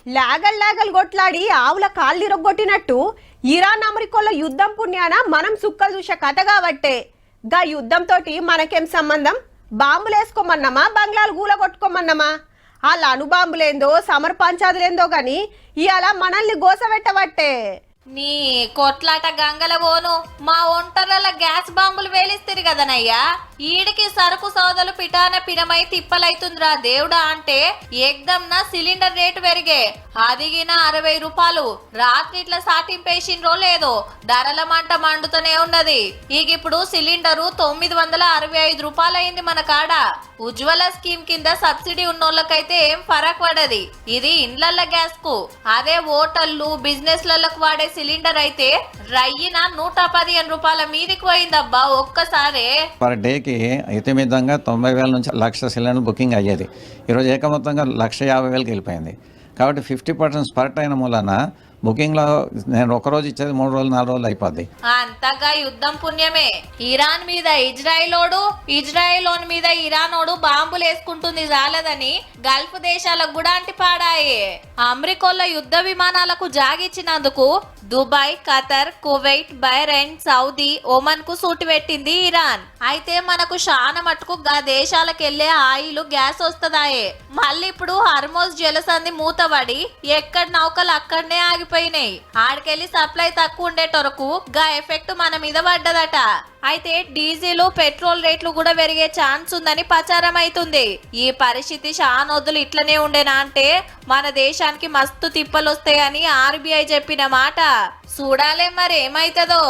లాగల్ కొట్లాడి ఆవుల కాళ్ళు ఇరగొట్టినట్టు ఇరాన్ అమెరికాలో యుద్ధం పుణ్యాన మనం సుక్కలు చూసే కథ కాబట్టే గా యుద్ధంతో మనకేం సంబంధం? బాంబులేసుకోమన్నామా, బంగ్లాలు గూల కొట్టుకోమన్నామా? వాళ్ళ అణుబాంబులేందో సమర్ పంచాదులేందో గాని ఇవాళ మనల్ని గోసపెట్టబట్టే. నీ కొట్లాట గంగల పోను మా ఒంటర్ల గ్యాస్ బాంబులు వేలిస్తారు కదనయ్యా. ఈడికి సరుకు సోదలు పిటాన పినమై తిప్పలైతుందిరా దేవుడా అంటే ఏకదం నా సిలిండర్ రేటు పెరిగే అదిగిన 60 రూపాయలు. రాత్రి ఇట్లా సాటింపేసిండ్రో లేదో ధరల మంట మండుతూనే ఉన్నది. ఇప్పుడు సిలిండరు 965 రూపాయలు అయింది మన కాడ. ఉజ్వల స్కీమ్ కింద సబ్సిడీ ఉన్నోళ్ళకైతే ఏం ఫరక్ పడది. ఇది ఇండ్లల్ల గ్యాస్ కు. అదే హోటళ్లు బిజినెస్ లకు వాడే సిలిండర్ అయితే రయ్యిన 115 రూపాయల మీదికి పోయిందబ్బా ఒక్కసారే. పర్ డేకి ఇతిమితంగా 90,000 నుంచి 1,00,000 సిలిండర్ బుకింగ్ అయ్యేది. ఈరోజు ఏకమొత్తంగా 1,50,000కి వెళ్ళిపోయింది. కాబట్టి 50% స్పర్ట్ అయిన మూలన బుకింగ్ లో నేను ఒకరోజు ఇచ్చేది 3 రోజులు 4 రోజులు అయిపోద్ది. అంతగా యుద్ధం పుణ్యమే. ఇరాన్ మీద ఇజ్రాయిలోడు, ఇజ్రాయిలోని మీద ఇరానోడు బాంబులు వేసుకుంటుంది చాలదని గల్ఫ్ దేశాలకు కూడా అంటిపాడాయే. అమెరికాలో యుద్ధ విమానాలకు జాగిచ్చినందుకు Dubai, Qatar, Kuwait, Bahrain, Saudi, Oman కు సూటి పెట్టింది ఇరాన్. అయితే మనకు శాన మటుకు గా దేశాలకెళ్లే ఆయిల్ గ్యాస్ వస్తదాయే. మళ్ళీ ఇప్పుడు హర్మోజ్ జలసంధి మూతబడి ఎక్కడ నౌకలు అక్కడనే ఆగిపోయినాయి. ఆడికెళ్లి సప్లై తక్కువ ఉండేటొరకు గా ఎఫెక్ట్ మన మీద పడ్డదట. అయితే డీజిల్, పెట్రోల్ రేట్లు కూడా పెరిగే ఛాన్స్ ఉందని ప్రచారం అవుతుంది. ఈ పరిస్థితి శానొద్దులు ఇట్లనే ఉండేనా అంటే మన దేశానికి మస్తు తిప్పలు వస్తాయని ఆర్బీఐ చెప్పిన మాట. చూడాలే మరి ఏమైతుందో.